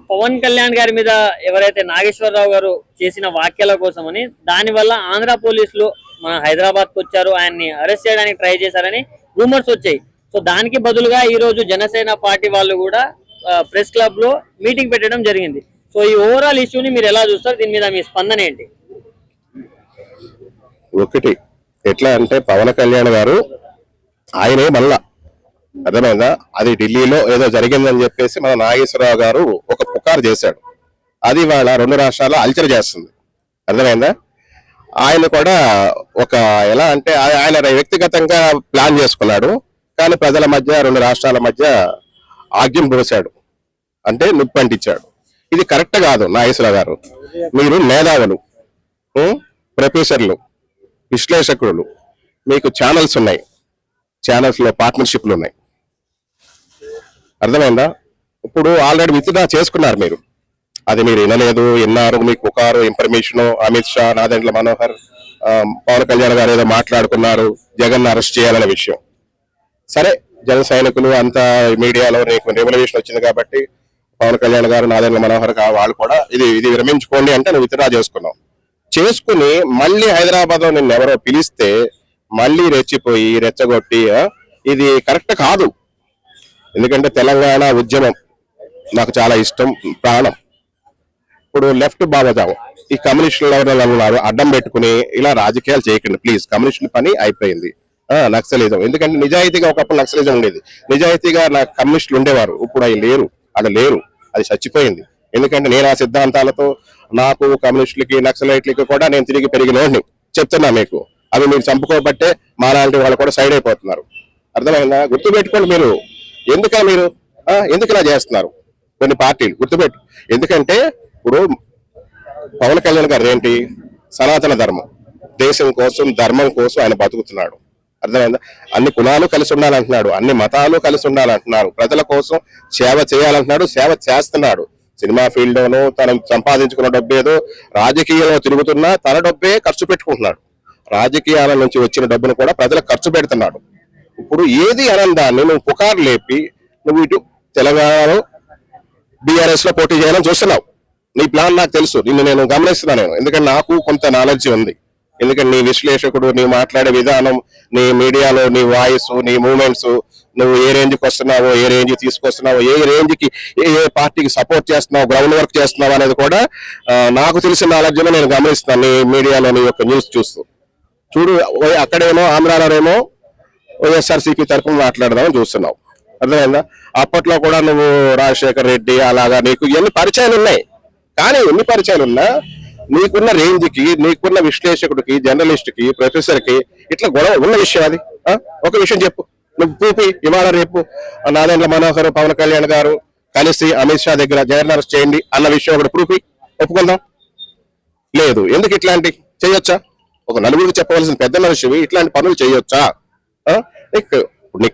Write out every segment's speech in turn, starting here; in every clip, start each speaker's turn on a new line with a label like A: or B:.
A: పవన్ కళ్యాణ్ గారి మీద ఎవరైతే నాగేశ్వరరావు గారు చేసిన వ్యాఖ్యల కోసమని దానివల్ల ఆంధ్ర పోలీసులు మన హైదరాబాద్ కు వచ్చారు, ఆయన్ని అరెస్ట్ చేయడానికి ట్రై చేశారని రూమర్స్ వచ్చాయి. సో దానికి బదులుగా ఈ రోజు జనసేన పార్టీ వాళ్ళు కూడా ప్రెస్ క్లబ్ లో మీటింగ్ పెట్టడం జరిగింది. సో ఈ ఓవరాల్ ఇష్యూని మీరు ఎలా చూస్తారు? దీని మీద మీ స్పందన ఏంటి?
B: ఒకటి ఎట్లా అంటే పవన్ కళ్యాణ్ గారు ఆయనే మళ్ళా అర్థమైందా, అది ఢిల్లీలో ఏదో జరిగిందని చెప్పేసి మన నాగేశ్వరరావు గారు ఒక పుకారు చేశాడు. అది వాళ్ళ రెండు రాష్ట్రాల్లో అల్చర్ చేస్తుంది. అర్థమైందా? ఆయన కూడా ఒక ఎలా అంటే ఆయన వ్యక్తిగతంగా ప్లాన్ చేసుకున్నాడు, కానీ ప్రజల మధ్య రెండు రాష్ట్రాల మధ్య ఆగ్యం పోసాడు, అంటే నిప్పంటించాడు. ఇది కరెక్ట్ కాదు. నాగేశ్వరరావు గారు మీరు మేధావులు, ప్రొఫెసర్లు, విశ్లేషకులు, మీకు ఛానల్స్ ఉన్నాయి, ఛానల్స్ లో పార్ట్నర్షిప్లు ఉన్నాయి. అర్థమైందా? ఇప్పుడు ఆల్రెడీ విత్డ్రా చేసుకున్నారు మీరు, అది మీరు వినలేదు, విన్నారు, మీకు పుకారు ఇన్ఫర్మేషన్ అమిత్ షా, నాదెండ్ల మనోహర్, పవన్ కళ్యాణ్ గారు ఏదో మాట్లాడుకున్నారు జగన్ అరెస్ట్ చేయాలనే విషయం. సరే, జన సైనికులు అంతా మీడియాలో నీకు రెవల్యూషన్ వచ్చింది కాబట్టి పవన్ కళ్యాణ్ గారు, నాదెండ్ల మనోహర్ వాళ్ళు కూడా ఇది విరమించుకోండి అంటే నువ్వు విత్డ్రా చేసుకున్నావు. చేసుకుని మళ్ళీ హైదరాబాద్ లో నిన్ను ఎవరో పిలిస్తే మళ్ళీ రెచ్చిపోయి రెచ్చగొట్టి ఇది కరెక్ట్ కాదు. ఎందుకంటే తెలంగాణ ఉద్యమం నాకు చాలా ఇష్టం, ప్రాణం. ఇప్పుడు లెఫ్ట్ బాబజాం ఈ కమ్యూనిస్టులు అడ్డం పెట్టుకుని ఇలా రాజకీయాలు చేయకండి ప్లీజ్. కమ్యూనిస్టుల పని అయిపోయింది. నక్సలిజం, ఎందుకంటే నిజాయితీగా ఒకప్పుడు నక్సలిజం ఉండేది, నిజాయితీగా నాకు కమ్యూనిస్టులు ఉండేవారు. ఇప్పుడు అవి లేరు, అక్కడ లేరు, అది చచ్చిపోయింది. ఎందుకంటే నేను ఆ సిద్ధాంతాలతో నాకు కమ్యూనిస్టులకి నక్సలైట్లకి కూడా నేను తిరిగి పెరిగినోడిని చెప్తున్నా మీకు. అవి మీరు చంపుకోబట్టే మాలాంటి వాళ్ళు కూడా సైడ్ అయిపోతున్నారు. అర్థమైందా? గుర్తుపెట్టుకోండి మీరు. ఎందుకు ఇలా చేస్తున్నారు కొన్ని పార్టీలు? గుర్తుపెట్టు. ఎందుకంటే ఇప్పుడు పవన్ కళ్యాణ్ గారు ఏంటి, సనాతన ధర్మం, దేశం కోసం ధర్మం కోసం ఆయన బతుకుతున్నాడు. అర్థమైందా? అన్ని కులాలు కలిసి ఉండాలంటున్నాడు, అన్ని మతాలు కలిసి ఉండాలంటున్నారు, ప్రజల కోసం సేవ చేయాలంటున్నాడు, సేవ చేస్తున్నాడు. సినిమా ఫీల్డ్ లోనూ తను సంపాదించుకున్న డబ్బు ఏదో రాజకీయంలో తిరుగుతున్నా తన డబ్బే ఖర్చు పెట్టుకుంటున్నాడు. రాజకీయాల నుంచి వచ్చిన డబ్బును కూడా ప్రజలకు ఖర్చు పెడుతున్నాడు. ఇప్పుడు ఏది అనందాన్ని నువ్వు పుకారు లేపి నువ్వు ఇటు తెలంగాణలో బీఆర్ఎస్ లో పోటీ చేయాలని చూస్తున్నావు. నీ ప్లాన్ నాకు తెలుసు, నిన్ను నేను గమనిస్తున్నాను. ఎందుకంటే నాకు కొంత నాలెడ్జ్ ఉంది. ఎందుకంటే నీ విశ్లేషకుడు, నీ మాట్లాడే విధానం, నీ మీడియాలో నీ వాయిస్, నీ మూవ్మెంట్స్, నువ్వు ఏ రేంజ్కి వస్తున్నావో, ఏ రేంజ్ తీసుకొస్తున్నావో, ఏ రేంజ్కి ఏ పార్టీకి సపోర్ట్ చేస్తున్నావు, గ్రౌండ్ వర్క్ చేస్తున్నావు అనేది కూడా నాకు తెలిసిన నాలెడ్జ్ లో నేను గమనిస్తున్నాను. నీ మీడియాలో నీ యొక్క న్యూస్ చూస్తూ చూడు. అక్కడేమో ఆంధ్రాలోనేమో వైఎస్ఆర్సీపీ తరఫున మాట్లాడదామని చూస్తున్నావు. అర్థమైందా? అప్పట్లో కూడా నువ్వు రాజశేఖర్ రెడ్డి అలాగా నీకు ఎన్ని పరిచయాలు ఉన్నాయి. కానీ ఎన్ని పరిచయాలు ఉన్నా నీకున్న రేంజ్కి, నీకున్న విశ్లేషకుడికి, జర్నలిస్ట్ కి, ప్రొఫెసర్ కి ఇట్లా గొడవ ఉన్న విషయం అది. ఒక విషయం చెప్పు నువ్వు, చూపి. ఇవాళ రేపు నాదెండ్ల మనోహర్, పవన్ కళ్యాణ్ గారు కలిసి అమిత్ షా దగ్గర జగన్ అరెస్ట్ చేయండి అన్న విషయం ఒకటి ప్రూఫ్ ఒప్పుకుందాం. లేదు. ఎందుకు ఇట్లాంటి చేయొచ్చా? ఒక నలుగురికి చెప్పవలసిన పెద్ద విషయం ఇట్లాంటి పనులు చేయొచ్చా? నీకు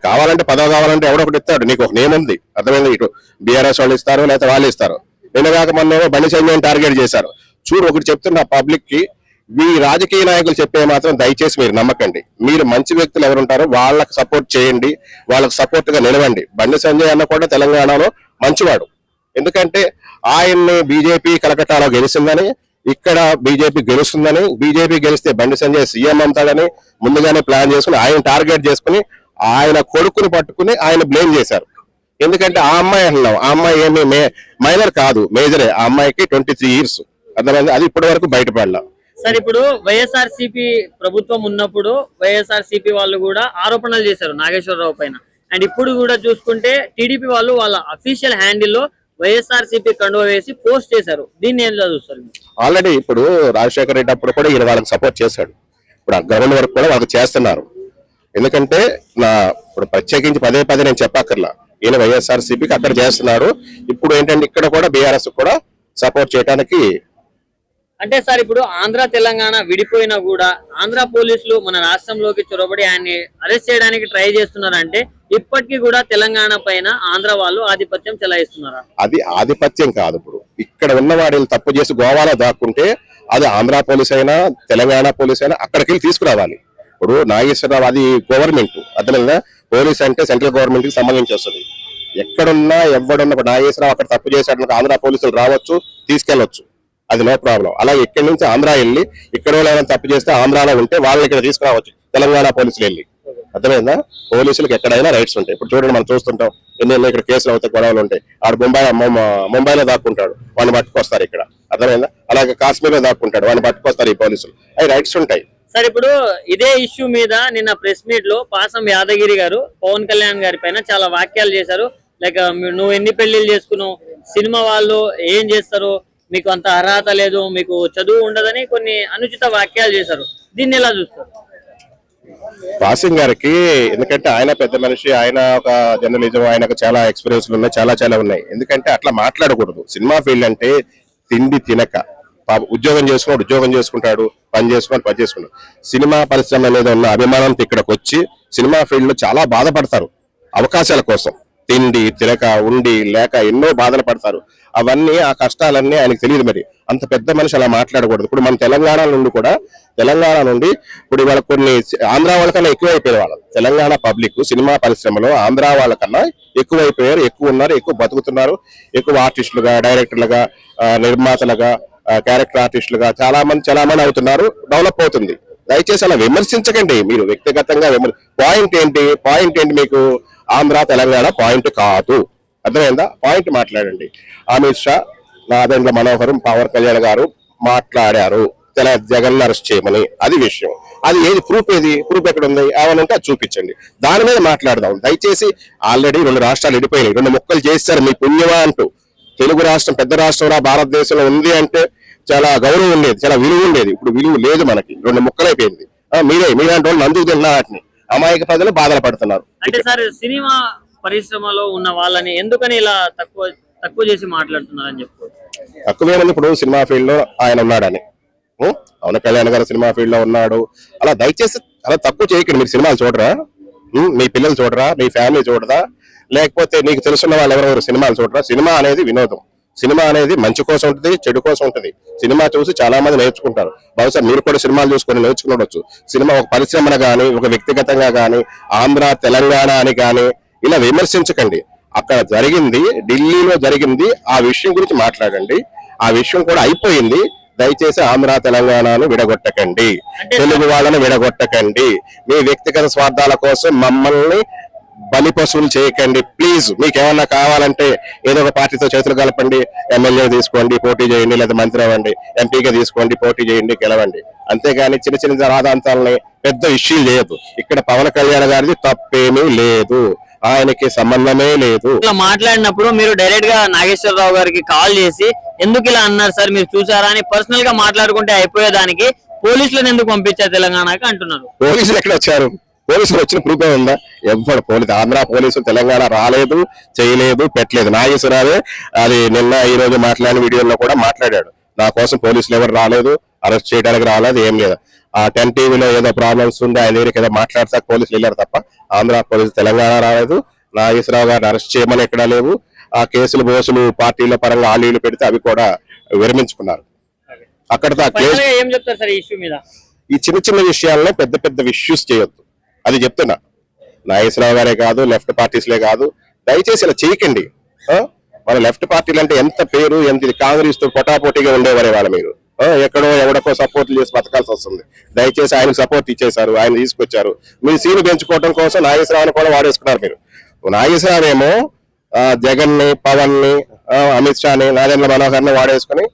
B: కావాలంటే పదవి కావాలంటే ఎవడొకటి ఇస్తాడు, నీకు ఒక నేమ్ ఉంది. అర్థమైంది? ఇటు బీఆర్ఎస్ వాళ్ళు ఇస్తారు, లేకపోతే వాళ్ళు ఇస్తారు. నిన్నగాక మొన్న బండి సంజయ్ టార్గెట్ చేశారు. చూడు, ఒకటి చెప్తున్నా పబ్లిక్ కి, ఈ రాజకీయ నాయకులు చెప్పే మాత్రం దయచేసి మీరు నమ్మకండి. మీరు మంచి వ్యక్తులు ఎవరుంటారో వాళ్ళకి సపోర్ట్ చేయండి, వాళ్ళకి సపోర్ట్ గా నిలవండి. బండి సంజయ్ అన్న కూడా తెలంగాణలో మంచివాడు. ఎందుకంటే ఆయన్ని బీజేపీ కలకట్టాలో గెలిచిందని, ఇక్కడ బీజేపీ గెలుస్తుందని, బీజేపీ గెలిస్తే బండి సంజయ్ సీఎం అవుతాడని ముందుగానే ప్లాన్ చేసుకుని ఆయన టార్గెట్ చేసుకుని ఆయన కొడుకుని పట్టుకుని ఆయన బ్లేమ్ చేశారు. ఎందుకంటే ఆ అమ్మాయి అంటున్నాం, ఆ అమ్మాయి ఏమి మైనర్ కాదు, మేజరే. ఆ అమ్మాయికి 23 years. అర్థమైంది? అది ఇప్పటి వరకు బయటపడలా.
A: సార్, ఇప్పుడు వైఎస్ఆర్సీపీ ప్రభుత్వం ఉన్నప్పుడు వైఎస్ఆర్సీపీ వాళ్ళు కూడా ఆరోపణలు చేశారు నాగేశ్వరరావు పైన. అండ్ ఇప్పుడు కూడా చూసుకుంటే టీడీపీ వాళ్ళు వాళ్ళ అఫీషియల్ హ్యాండిల్లో వైఎస్ఆర్సీపీ కండువా వేసి పోస్ట్ చేశారు. దీన్ని ఏం చూస్తారు? ఆల్రెడీ
B: ఇప్పుడు రాజశేఖర రెడ్డి అప్పుడు కూడా ఈయన వాళ్ళకి సపోర్ట్ చేశాడు. ఇప్పుడు గ్రౌండ్ వర్క్ కూడా వాళ్ళకి చేస్తున్నారు. ఎందుకంటే ఇప్పుడు ప్రత్యేకించి పదే నేను చెప్పక్కర్లా, ఈయన వైఎస్ఆర్సీపీకి అక్కడ చేస్తున్నాడు. ఇప్పుడు ఏంటంటే ఇక్కడ కూడా బీఆర్ఎస్ కూడా సపోర్ట్ చేయడానికి.
A: అంటే సార్, ఇప్పుడు ఆంధ్ర తెలంగాణ విడిపోయినా కూడా ఆంధ్ర పోలీసులు మన రాష్ట్రంలోకి చొరబడి ఆయన్ని అరెస్ట్ చేయడానికి ట్రై చేస్తున్నారంటే ఇప్పటికీ కూడా తెలంగాణ పైన ఆంధ్ర వాళ్ళు ఆధిపత్యం చెలాయిస్తున్నారా?
B: అది ఆధిపత్యం కాదు. ఇప్పుడు ఇక్కడ ఉన్న వాడిని తప్పు చేసి గోవాలో దాక్కుంటే అది ఆంధ్ర పోలీస్ అయినా తెలంగాణ పోలీస్ అయినా అక్కడికి తీసుకురావాలి. ఇప్పుడు నాగేశ్వరరావు అది గవర్నమెంట్, అర్థమైందా? పోలీస్ అంటే సెంట్రల్ గవర్నమెంట్ కి సంబంధించి వస్తుంది. ఎక్కడున్నా ఎవడున్నా ఇప్పుడు నాగేశ్వరరావు అక్కడ తప్పు చేశాడు, ఆంధ్ర పోలీసులు రావచ్చు, తీసుకెళ్లొచ్చు, అది నో ప్రాబ్లం. అలాగే ఇక్కడి నుంచి ఆంధ్ర వెళ్ళి ఇక్కడ ఏమైనా తప్పు చేస్తే ఆంధ్రాలో ఉంటే వాళ్ళని ఇక్కడ తీసుకురావచ్చు తెలంగాణ పోలీసులు వెళ్ళి. అర్థమైందా? పోలీసులకు ఎక్కడైనా రైట్స్ ఉంటాయి. ఇప్పుడు చూడండి, మనం చూస్తుంటాం ఎన్నెన్నో ఇక్కడ కేసులు అవుతాయి, గొడవలు ఉంటాయి. ఆడు ముంబైలో దాక్కుంటాడు, వాడిని పట్టుకొస్తారు ఇక్కడ. అర్థమైందా? అలాగే కాశ్మీర్ లో దాక్కుంటాడు, వాడిని పట్టుకొస్తారు ఈ పోలీసులు. అవి రైట్స్ ఉంటాయి.
A: సార్ ఇప్పుడు ఇదే ఇష్యూ మీద నిన్న ప్రెస్ మీట్ లో పాసం యాదగిరి గారు పవన్ కళ్యాణ్ గారి పైన చాలా వాక్యాలు చేశారు. లైక్ నువ్వు ఎన్ని పెళ్లిళ్ళు చేసుకున్నావు, సినిమా వాళ్ళు ఏం చేస్తారు, మీకు అంత అర్హత లేదు, మీకు చదువు ఉండదని కొన్ని అనుచిత వాక్యాలు చేశారు. దీన్ని ఎలా చూస్తారు?
B: పాసింగ్ గారికి ఎందుకంటే ఆయన పెద్ద మనిషి, ఆయన ఒక జర్నలిజం, ఆయనకు చాలా ఎక్స్పీరియన్స్ ఉన్నాయి, చాలా ఉన్నాయి. ఎందుకంటే అట్లా మాట్లాడకూడదు. సినిమా ఫీల్డ్ అంటే తిండి తినక ఉద్యోగం చేసుకుంటాడు, పని చేసుకుంటాడు. సినిమా పరిశ్రమ మీద ఉన్న అభిమానంతో ఇక్కడికి వచ్చి సినిమా ఫీల్డ్ లో చాలా బాధపడతారు. అవకాశాల కోసం తిండి తినక, ఉండి లేక ఎన్నో బాధలు పడతారు. అవన్నీ, ఆ కష్టాలన్నీ ఆయనకు తెలియదు. మరి అంత పెద్ద మనిషి అలా మాట్లాడకూడదు. ఇప్పుడు మన తెలంగాణ నుండి ఇప్పుడు ఇవాళ కొన్ని ఆంధ్ర వాళ్ళకన్నా ఎక్కువైపోయారు. వాళ్ళు తెలంగాణ పబ్లిక్ సినిమా పరిశ్రమలో ఆంధ్ర వాళ్ళకన్నా ఎక్కువైపోయారు, ఎక్కువ ఉన్నారు, ఎక్కువ బతుకుతున్నారు. ఎక్కువ ఆర్టిస్టులుగా, డైరెక్టర్లుగా, నిర్మాతలుగా, క్యారెక్టర్ ఆర్టిస్టులుగా చాలా మంది అవుతున్నారు. డెవలప్ అవుతుంది. దయచేసి అలా విమర్శించకండి. మీరు వ్యక్తిగతంగా పాయింట్ ఏంటి మీకు? ఆంధ్ర తెలంగాణ పాయింట్ కాదు. అర్థమైందా? పాయింట్ మాట్లాడండి. అమిత్ షా, నాదెండ్ల మనోహరం, పవన్ కళ్యాణ్ గారు మాట్లాడారు జగన్ అరెస్ట్ చేయమని. అది విషయం. అది ఏది ప్రూఫ్ ఎక్కడ ఉంది? ఏమనంటే అది చూపించండి, దాని మీద మాట్లాడదాం. దయచేసి ఆల్రెడీ 2 రాష్ట్రాలు విడిపోయినాయి, 2 ముక్కలు చేశారు. మీ పుణ్యమా అంటూ తెలుగు రాష్ట్రం, పెద్ద రాష్ట్రం భారతదేశంలో ఉంది అంటే చాలా గౌరవం ఉండేది, చాలా విలువ ఉండేది. ఇప్పుడు విలువ లేదు, మనకి 2 ముక్కలైపోయింది. మీలాంటి వాళ్ళు నందుకు తిన్నా వాటిని అమాయక ప్రజలు బాధలు పడుతున్నారు.
A: అంటే సార్, సినిమా పరిశ్రమలో ఉన్న వాళ్ళని ఎందుకని ఇలా తక్కువ చేసి మాట్లాడుతున్నారు అని చెప్పుకోవచ్చు?
B: తక్కువేమంది, ఇప్పుడు సినిమా ఫీల్డ్ లో ఆయన ఉన్నాడని, పవన్ కళ్యాణ్ గారు సినిమా ఫీల్డ్ లో ఉన్నాడు, అలా దయచేసి అలా తక్కువ చేయకండి. మీరు సినిమాలు చూడరా? మీ పిల్లలు చూడరా? మీ ఫ్యామిలీ చూడరా? లేకపోతే నీకు తెలుసున్న వాళ్ళు ఎవరెవరు సినిమాలు చూడరా? సినిమా అనేది వినోదం. సినిమా అనేది మంచి కోసం ఉంటుంది, చెడు కోసం ఉంటుంది. సినిమా చూసి చాలా మంది నేర్చుకుంటారు. బహుశా మీరు కూడా సినిమాలు చూసుకొని నేర్చుకునవచ్చు. సినిమా ఒక పరిశ్రమను గానీ, ఒక వ్యక్తిగతంగా గానీ, ఆంధ్ర తెలంగాణ అని కానీ ఇలా విమర్శించకండి. అక్కడ జరిగింది, ఢిల్లీలో జరిగింది, ఆ విషయం గురించి మాట్లాడండి. ఆ విషయం కూడా అయిపోయింది. దయచేసి ఆంధ్ర తెలంగాణను విడగొట్టకండి, తెలుగు వాళ్ళని విడగొట్టకండి. మీ వ్యక్తిగత స్వార్థాల కోసం మమ్మల్ని బలి పశువులు చేయకండి ప్లీజ్. మీకు ఏమన్నా కావాలంటే ఏదో ఒక పార్టీతో చేతులు కలపండి, ఎమ్మెల్యే తీసుకోండి, పోటీ చేయండి, లేదా మంత్రి అవ్వండి, ఎంపీగా తీసుకోండి, పోటీ చేయండి, గెలవండి. అంతేగాని చిన్న రాధాంతాలని పెద్ద ఇష్యూలు చేయదు. ఇక్కడ పవన్ కళ్యాణ్ గారిది తప్పేమీ లేదు, ఆయనకి సంబంధమే లేదు.
A: ఇలా మాట్లాడినప్పుడు మీరు డైరెక్ట్ గా నాగేశ్వరరావు గారికి కాల్ చేసి ఎందుకు ఇలా అన్నారు సార్, మీరు చూసారా అని పర్సనల్ గా మాట్లాడుకుంటే అయిపోయేదానికి పోలీసులను ఎందుకు పంపించారు తెలంగాణకి అంటున్నారు.
B: పోలీసులు ఎక్కడ వచ్చారు? పోలీసులు వచ్చిన ప్రూఫ్ ఉందా? ఎవరు పోలీసు, ఆంధ్ర పోలీసులు తెలంగాణ రాలేదు, చేయలేదు, పెట్టలేదు. నాగేశ్వరరావే అది నిన్న ఈ రోజు మాట్లాడిన వీడియోలో కూడా మాట్లాడాడు. నా కోసం పోలీసులు ఎవరు రాలేదు, అరెస్ట్ చేయడానికి రాలేదు, ఏం లేదు. ఆ 10 టీవీలో ఏదో ప్రాబ్లమ్స్ ఉంది, ఆయన దగ్గరికి ఏదో మాట్లాడతా పోలీసులు వెళ్ళారు తప్ప ఆంధ్ర పోలీసు తెలంగాణ రాలేదు. నాగేశ్వరరావు గారిని అరెస్ట్ చేయమని ఎక్కడా లేవు. ఆ కేసులు బోసులు పార్టీల పరంగా ఆలీలు పెడితే అవి కూడా విరమించుకున్నారు. అక్కడతో
A: ఏం చెప్తారు సార్ ఈ ఇష్యూ మీద?
B: ఈ చిన్న విషయాల్లో పెద్ద ఇష్యూస్ చేయొద్దు, అది చెప్తున్నా. నాగేశ్వరరావు గారే కాదు, లెఫ్ట్ పార్టీస్లే కాదు, దయచేసి ఇలా చేయకండి. మన లెఫ్ట్ పార్టీలు అంటే ఎంత పేరు, ఎంత కాంగ్రెస్ తో పోటాపోటీగా ఉండేవారే వాళ్ళు. మీరు ఎక్కడో ఎవడకో సపోర్ట్లు చేసి బతకాల్సి వస్తుంది. దయచేసి ఆయనకు సపోర్ట్ ఇచ్చేశారు, ఆయన తీసుకొచ్చారు. మీ సీను పెంచుకోవడం కోసం నాగేశ్వరరావుని కూడా వాడేసుకున్నారు మీరు. నాగేశ్వరరావు ఏమో జగన్ ని, పవన్ ని, అమిత్ షాని, నాదెండ్ల మనోహర్ని వాడేసుకుని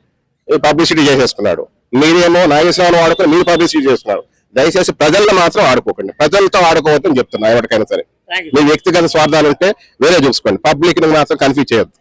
B: పబ్లిసిటీ చేసేసుకున్నాడు. మీరేమో నాగేశ్వరరావుని వాడుకొని మీరు పబ్లిసిటీ చేస్తున్నారు. దయచేసి ప్రజల్లో మాత్రం ఆడుకోకండి, ప్రజలతో ఆడుకోవద్దని చెప్తున్నా. ఎవరికైనా సరే మీ వ్యక్తిగత స్వార్థాలు ఉంటే వేరే చూసుకోండి, పబ్లిక్ ని మాత్రం కన్ఫ్యూజ్ చేయొద్దు.